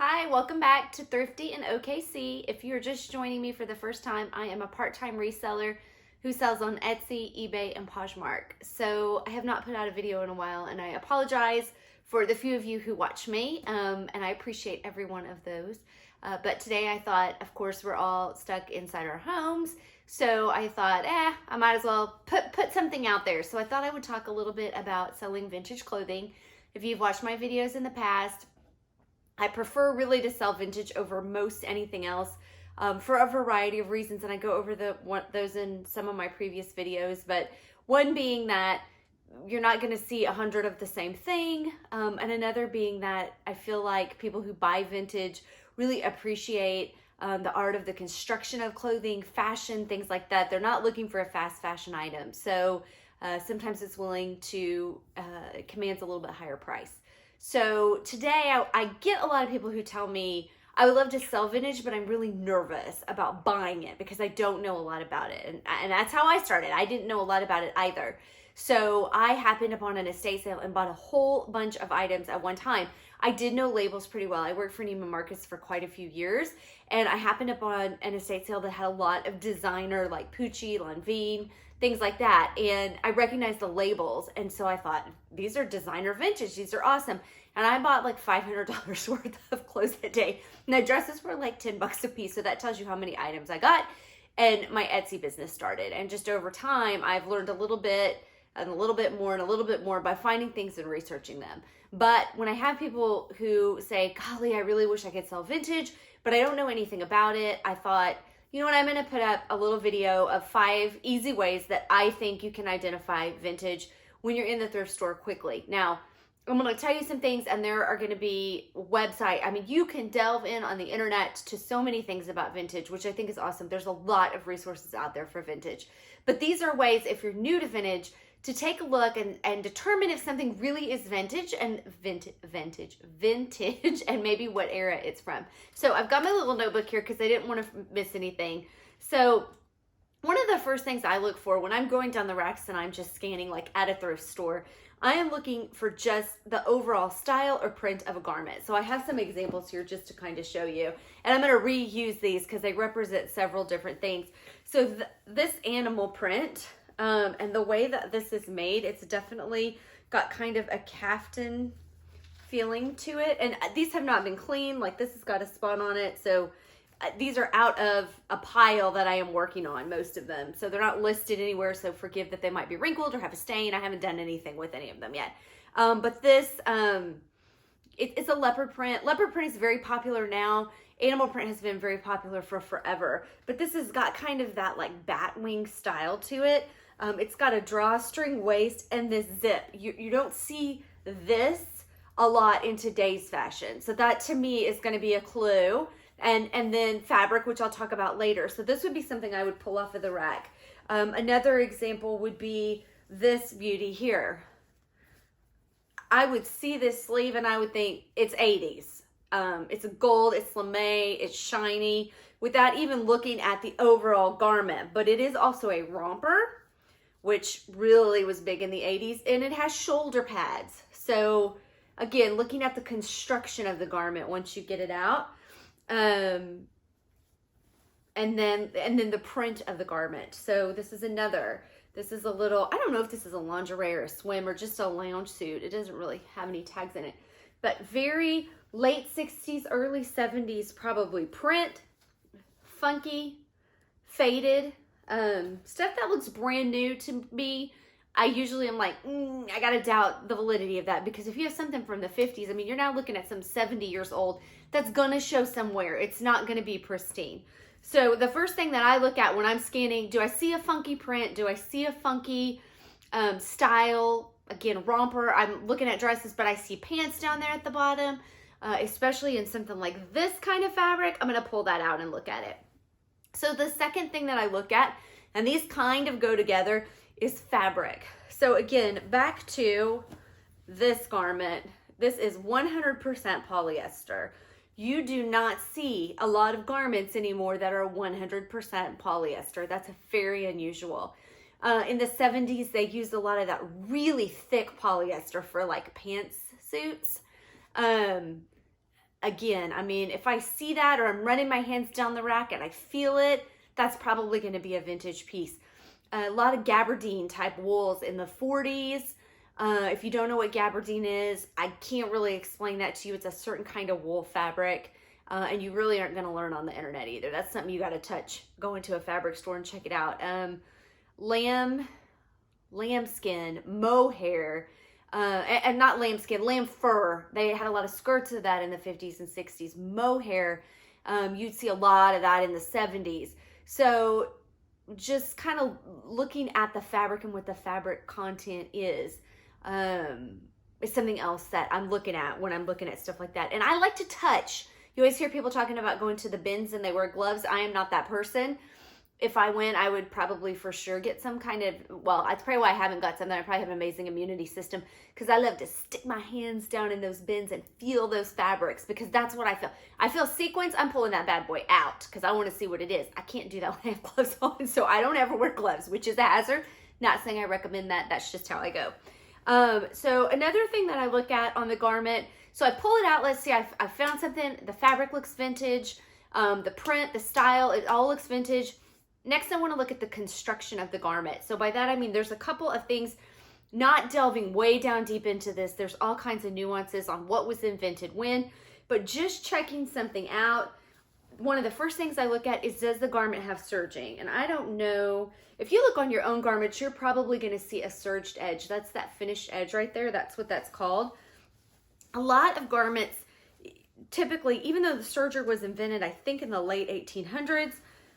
Hi, welcome back to Thrifty in OKC. If you're just joining me for the first time, I am a part-time reseller who sells on Etsy, eBay, and Poshmark. So I have not put out a video in a while, and I apologize for the few of you who watch me, and I appreciate every one of those. But today I thought, of course, we're all stuck inside our homes, so I thought, I might as well put something out there. So I thought I would talk a little bit about selling vintage clothing. If you've watched my videos in the past, I prefer really to sell vintage over most anything else for a variety of reasons, and I go over those in some of my previous videos, but one being that you're not going to see 100 of the same thing, and another being that I feel like people who buy vintage really appreciate the art of the construction of clothing, fashion, things like that. They're not looking for a fast fashion item, so sometimes it's willing to commands a little bit higher price. So today I get a lot of people who tell me, I would love to sell vintage, but I'm really nervous about buying it because I don't know a lot about it. And that's how I started. I didn't know a lot about it either. So I happened upon an estate sale and bought a whole bunch of items at one time. I did know labels pretty well. I worked for Neiman Marcus for quite a few years, and I happened upon an estate sale that had a lot of designer like Pucci, Lanvin, things like that. And I recognized the labels. And so I thought, these are designer vintage. These are awesome. And I bought like $500 worth of clothes that day. And the dresses were like 10 bucks a piece. So that tells you how many items I got. And my Etsy business started. And just over time, I've learned a little bit and a little bit more and a little bit more by finding things and researching them. But when I have people who say, golly, I really wish I could sell vintage, but I don't know anything about it, I thought, you know what, I'm going to put up a little video of 5 easy ways that I think you can identify vintage when you're in the thrift store quickly. Now, I'm going to tell you some things, and there are going to be website. I mean, you can delve in on the internet to so many things about vintage, which I think is awesome. There's a lot of resources out there for vintage. But these are ways, if you're new to vintage, to take a look and determine if something really is vintage and maybe what era it's from. So I've got my little notebook here because I didn't want to miss anything. So one of the first things I look for when I'm going down the racks and I'm just scanning like at a thrift store, I am looking for just the overall style or print of a garment. So I have some examples here just to kind of show you. And I'm going to reuse these because they represent several different things. So this animal print, and the way that this is made, it's definitely got kind of a caftan feeling to it. And these have not been cleaned. Like this has got a spot on it. So these are out of a pile that I am working on, most of them. So they're not listed anywhere. So forgive that they might be wrinkled or have a stain. I haven't done anything with any of them yet. But this, it's a leopard print. Leopard print is very popular now. Animal print has been very popular for forever. But this has got kind of that like bat wing style to it. It's got a drawstring waist and this zip. You don't see this a lot in today's fashion. So that to me is going to be a clue. And then fabric, which I'll talk about later. So this would be something I would pull off of the rack. Another example would be this beauty here. I would see this sleeve and I would think it's 80s. It's a gold, it's lame, it's shiny, without even looking at the overall garment. But it is also a romper, which really was big in the 80s, and it has shoulder pads. So again, looking at the construction of the garment once you get it out, and then the print of the garment. So this is a little, I don't know if this is a lingerie or a swim or just a lounge suit. It doesn't really have any tags in it, but very late 60s, early 70s, probably print, funky, faded, stuff that looks brand new to me. I usually am like, I gotta doubt the validity of that, because if you have something from the 50s, I mean, you're now looking at some 70 years old that's gonna show somewhere. It's not gonna be pristine. So the first thing that I look at when I'm scanning, do I see a funky print? Do I see a funky style? Again, romper. I'm looking at dresses, but I see pants down there at the bottom, especially in something like this kind of fabric. I'm gonna pull that out and look at it. So the second thing that I look at, and these kind of go together, is fabric. So again, back to this garment. This is 100% polyester. You do not see a lot of garments anymore that are 100% polyester. That's very unusual. In the 70s, they used a lot of that really thick polyester for like pantsuits. again, I mean, if I see that or I'm running my hands down the rack and I feel it, that's probably going to be a vintage piece. A lot of gabardine type wools in the 40s. If you don't know what gabardine is, I can't really explain that to you. It's a certain kind of wool fabric, and you really aren't going to learn on the internet either. That's something you got to touch. Go into a fabric store and check it out. Lambskin, mohair, and not lambskin, lamb fur. They had a lot of skirts of that in the 50s and 60s. Mohair, you'd see a lot of that in the 70s. So just kind of looking at the fabric and what the fabric content is something else that I'm looking at when I'm looking at stuff like that. And I like to touch. You always hear people talking about going to the bins and they wear gloves. I am not that person. If I went, I would probably for sure get some kind of, well, that's probably why I haven't got something. I probably have an amazing immunity system because I love to stick my hands down in those bins and feel those fabrics because that's what I feel. I feel sequins, I'm pulling that bad boy out because I want to see what it is. I can't do that when I have gloves on, so I don't ever wear gloves, which is a hazard. Not saying I recommend that. That's just how I go. So another thing that I look at on the garment, so I pull it out. Let's see, I found something. The fabric looks vintage. The print, the style, it all looks vintage. Next, I want to look at the construction of the garment. So by that, I mean, there's a couple of things, not delving way down deep into this. There's all kinds of nuances on what was invented when, but just checking something out. One of the first things I look at is, does the garment have serging? And I don't know, if you look on your own garments, you're probably going to see a serged edge. That's that finished edge right there. That's what that's called. A lot of garments, typically, even though the serger was invented, I think in the late 1800s,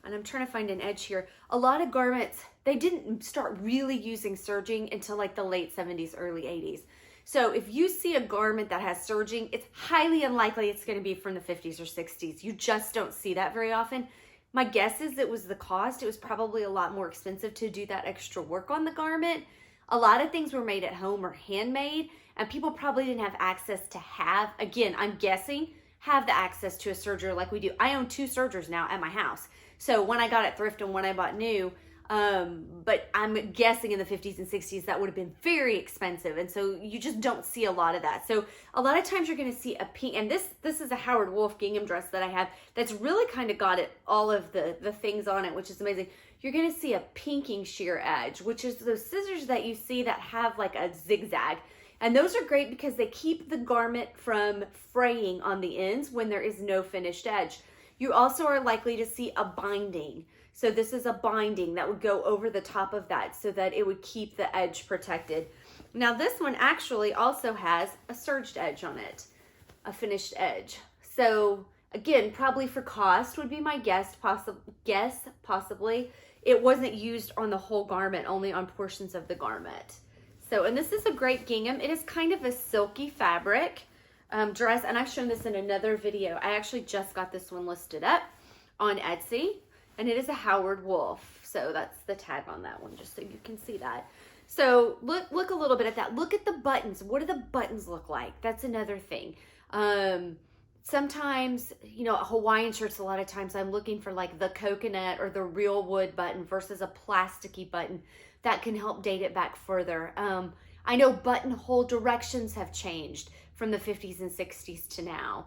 and I'm trying to find an edge here, a lot of garments, they didn't start really using serging until like the late 70s, early 80s. So if you see a garment that has serging, it's highly unlikely it's going to be from the 50s or 60s. You just don't see that very often. My guess is it was the cost. It was probably a lot more expensive to do that extra work on the garment. A lot of things were made at home or handmade, and people probably didn't have access to have, again, I'm guessing, have the access to a serger like we do. I own 2 sergers now at my house. So when I got at thrift and when I bought new, but I'm guessing in the 50s and 60s that would have been very expensive, and so you just don't see a lot of that. So a lot of times you're going to see a pink, and this is a Howard Wolf gingham dress that I have that's really kind of got all of the things on it, which is amazing. You're going to see a pinking shear edge, which is those scissors that you see that have like a zigzag, and those are great because they keep the garment from fraying on the ends when there is no finished edge. You also are likely to see a binding. So this is a binding that would go over the top of that so that it would keep the edge protected. Now this one actually also has a serged edge on it, a finished edge. So again, probably for cost would be my guess, possibly. It wasn't used on the whole garment, only on portions of the garment. So, and this is a great gingham. It is kind of a silky fabric. Dress, and I've shown this in another video. I actually just got this one listed up on Etsy, and it is a Howard Wolf. So that's the tag on that one, just so you can see that. So look a little bit at that. Look at the buttons. What do the buttons look like? That's another thing. Sometimes, you know, Hawaiian shirts, a lot of times I'm looking for like the coconut or the real wood button versus a plasticky button. That can help date it back further. I know buttonhole directions have changed from the 50s and 60s to now.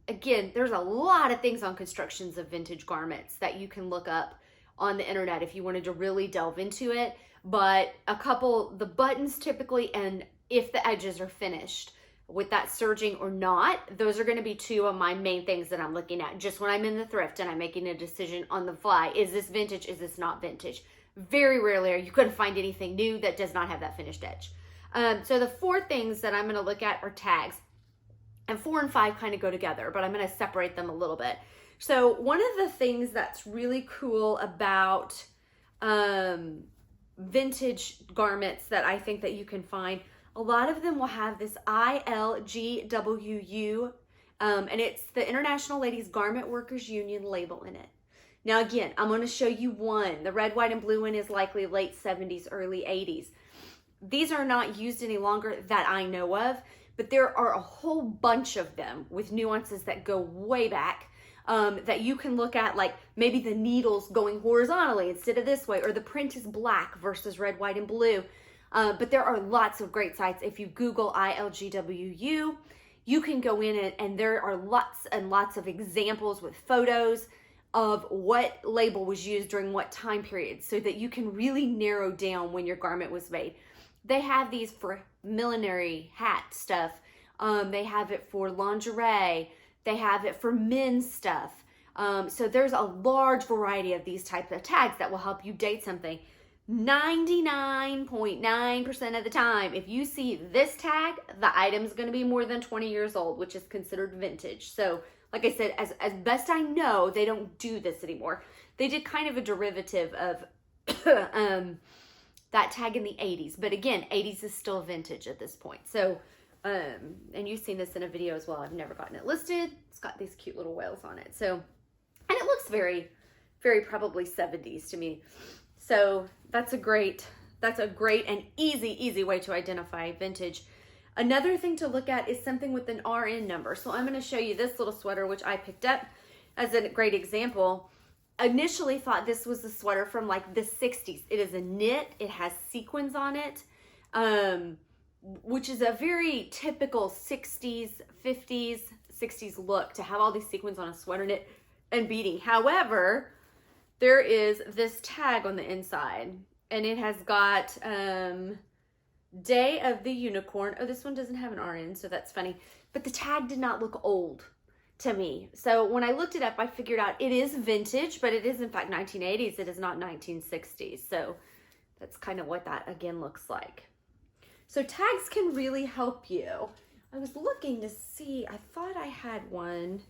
Again, there's a lot of things on constructions of vintage garments that you can look up on the internet if you wanted to really delve into it. But a couple, the buttons typically, and if the edges are finished with that serging or not, those are going to be 2 of my main things that I'm looking at just when I'm in the thrift and I'm making a decision on the fly. Is this vintage? Is this not vintage? Very rarely are you going to find anything new that does not have that finished edge. So the 4 things that I'm going to look at are tags, and 4 and 5 kind of go together, but I'm going to separate them a little bit. So one of the things that's really cool about vintage garments that I think that you can find, a lot of them will have this ILGWU, and it's the International Ladies Garment Workers Union label in it. Now again, I'm going to show you one. The red, white, and blue one is likely late 70s, early 80s. These are not used any longer that I know of, but there are a whole bunch of them with nuances that go way back that you can look at, like maybe the needles going horizontally instead of this way, or the print is black versus red, white, and blue. But there are lots of great sites. If you Google ILGWU, you can go in and there are lots and lots of examples with photos of what label was used during what time period so that you can really narrow down when your garment was made. They have these for millinery hat stuff. They have it for lingerie. They have it for men's stuff. So there's a large variety of these types of tags that will help you date something. 99.9% of the time, if you see this tag, the item's going to be more than 20 years old, which is considered vintage. So like I said, as best I know, they don't do this anymore. They did kind of a derivative of that tag in the 80s. But again, 80s is still vintage at this point. So, and you've seen this in a video as well. I've never gotten it listed. It's got these cute little whales on it. So, and it looks very, very probably 70s to me. So that's a great and easy way to identify vintage. Another thing to look at is something with an RN number. So I'm going to show you this little sweater, which I picked up as a great example. Initially thought this was a sweater from like the 60s. It is a knit. It has sequins on it, which is a very typical 60s, 50s, 60s look to have all these sequins on a sweater knit and beading. However, there is this tag on the inside and it has got Day of the Unicorn. Oh, this one doesn't have an RN, so that's funny. But the tag did not look old to me. So when I looked it up, I figured out it is vintage, but it is in fact 1980s. It is not 1960s. So that's kind of what that again looks like. So tags can really help you. I was looking to see, I thought I had one,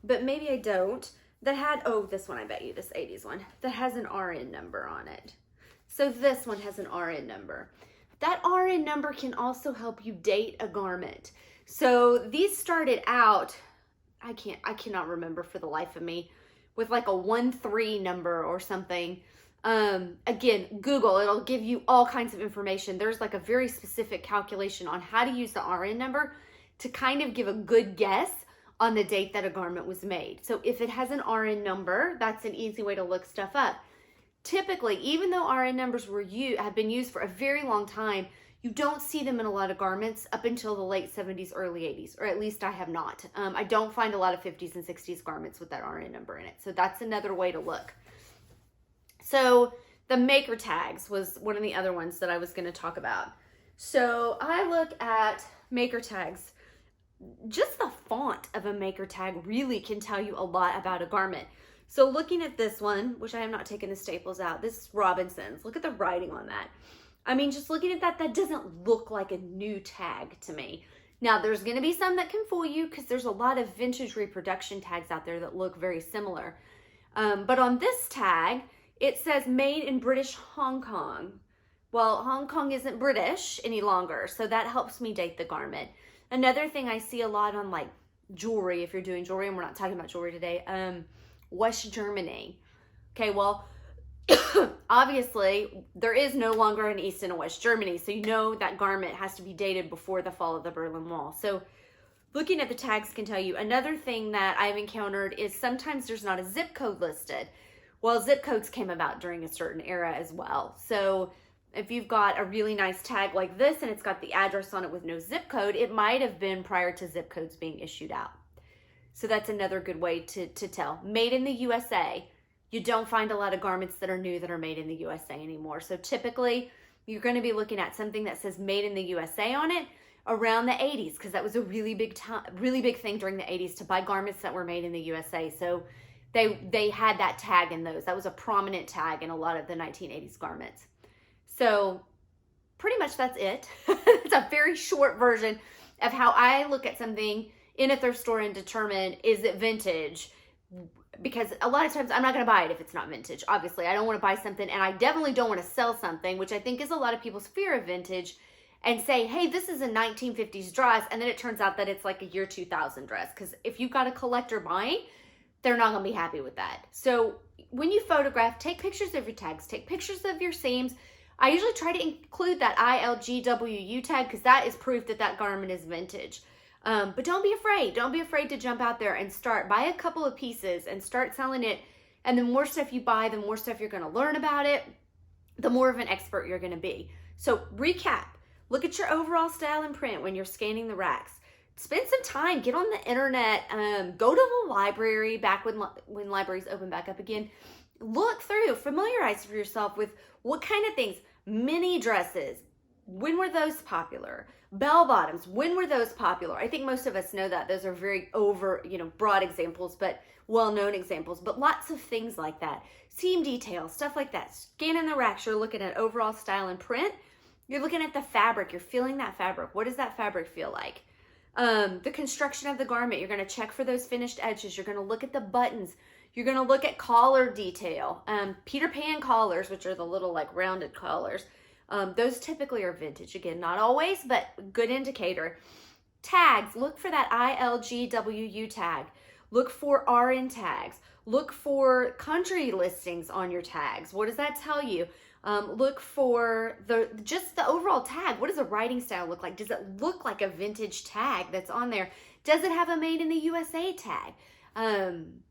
but maybe I don't, that had, oh, this one, I bet you, this 80s one, that has an RN number on it. So this one has an RN number. That RN number can also help you date a garment. So these started out, I cannot remember for the life of me, with like a 1-3 number or something. Again, Google, it'll give you all kinds of information. There's like a very specific calculation on how to use the RN number to kind of give a good guess on the date that a garment was made. So if it has an RN number, that's an easy way to look stuff up. Typically, even though RN numbers have been used for a very long time, you don't see them in a lot of garments up until the late 70s, early 80s, or at least I have not. I don't find a lot of 50s and 60s garments with that RN number in it. So that's another way to look. So the maker tags was one of the other ones that I was going to talk about. So I look at maker tags. Just the font of a maker tag really can tell you a lot about a garment. So looking at this one, which I have not taken the staples out, this is Robinson's. Look at the writing on that. I mean, just looking at that, that doesn't look like a new tag to me. Now, there's going to be some that can fool you because there's a lot of vintage reproduction tags out there that look very similar. But on this tag, it says made in British Hong Kong. Well, Hong Kong isn't British any longer, so that helps me date the garment. Another thing I see a lot on like jewelry, if you're doing jewelry, and we're not talking about jewelry today, West Germany. Okay, well, obviously there is no longer an East and a West Germany, so you know that garment has to be dated before the fall of the Berlin Wall. So looking at the tags can tell you. Another thing that I've encountered is sometimes there's not a zip code listed. Well, zip codes came about during a certain era as well. So if you've got a really nice tag like this and it's got the address on it with no zip code, it might have been prior to zip codes being issued out. So that's another good way to tell. Made in the USA. You don't find a lot of garments that are new that are made in the USA anymore. So typically you're going to be looking at something that says made in the USA on it around the 80s, because that was a really big thing during the 80s to buy garments that were made in the USA. So they had that tag in those. That was a prominent tag in a lot of the 1980s garments. So pretty much that's it. It's a very short version of how I look at something in a thrift store and determine, is it vintage? Because a lot of times I'm not going to buy it if it's not vintage. Obviously, I don't want to buy something, and I definitely don't want to sell something, which I think is a lot of people's fear of vintage, and say, hey, this is a 1950s dress, and then it turns out that it's like a year 2000 dress. Because if you've got a collector buying, they're not going to be happy with that. So when you photograph, take pictures of your tags, take pictures of your seams. I usually try to include that ILGWU tag because that is proof that that garment is vintage. But don't be afraid. Don't be afraid to jump out there and buy a couple of pieces and start selling it. And the more stuff you buy, the more stuff you're going to learn about it, the more of an expert you're going to be. So recap, look at your overall style and print when you're scanning the racks. spend some time, get on the internet, go to the library back when libraries open back up again. Look through, familiarize yourself with what kind of things. Mini dresses, when were those popular? Bell bottoms, when were those popular? I think most of us know that. Those are very broad examples, but well-known examples, but lots of things like that. Seam details, stuff like that. Scanning the racks, you're looking at overall style and print. You're looking at the fabric, you're feeling that fabric. What does that fabric feel like? The construction of the garment, you're gonna check for those finished edges. You're gonna look at the buttons. You're gonna look at collar detail. Peter Pan collars, which are the little like rounded collars. Those typically are vintage. Again, not always, but good indicator. Tags, look for that ILGWU tag. Look for RN tags. Look for country listings on your tags. What does that tell you? Look for just the overall tag. What does a writing style look like? Does it look like a vintage tag that's on there? Does it have a made in the USA tag?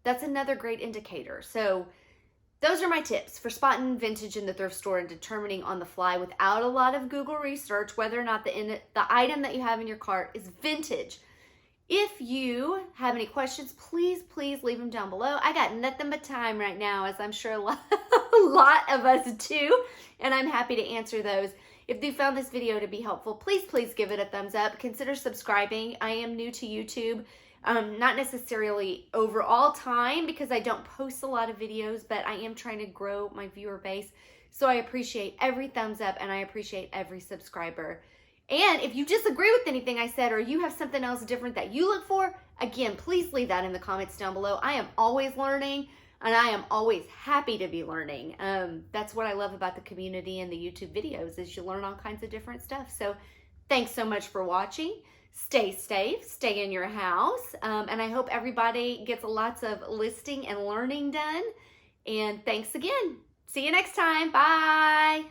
That's another great indicator. So those are my tips for spotting vintage in the thrift store and determining on the fly without a lot of Google research whether or not the item that you have in your cart is vintage. If you have any questions, please leave them down below. I got nothing but time right now, as I'm sure a lot of us do, and I'm happy to answer those. If you found this video to be helpful, please give it a thumbs up. Consider subscribing. I am new to YouTube. Not necessarily overall time because I don't post a lot of videos, but I am trying to grow my viewer base. So I appreciate every thumbs up and I appreciate every subscriber. And if you disagree with anything I said or you have something else different that you look for, again, please leave that in the comments down below. I am always learning and I am always happy to be learning. That's what I love about the community and the YouTube videos is you learn all kinds of different stuff. So thanks so much for watching. Stay safe, stay in your house, and I hope everybody gets lots of listing and learning done. And thanks again. See you next time. Bye.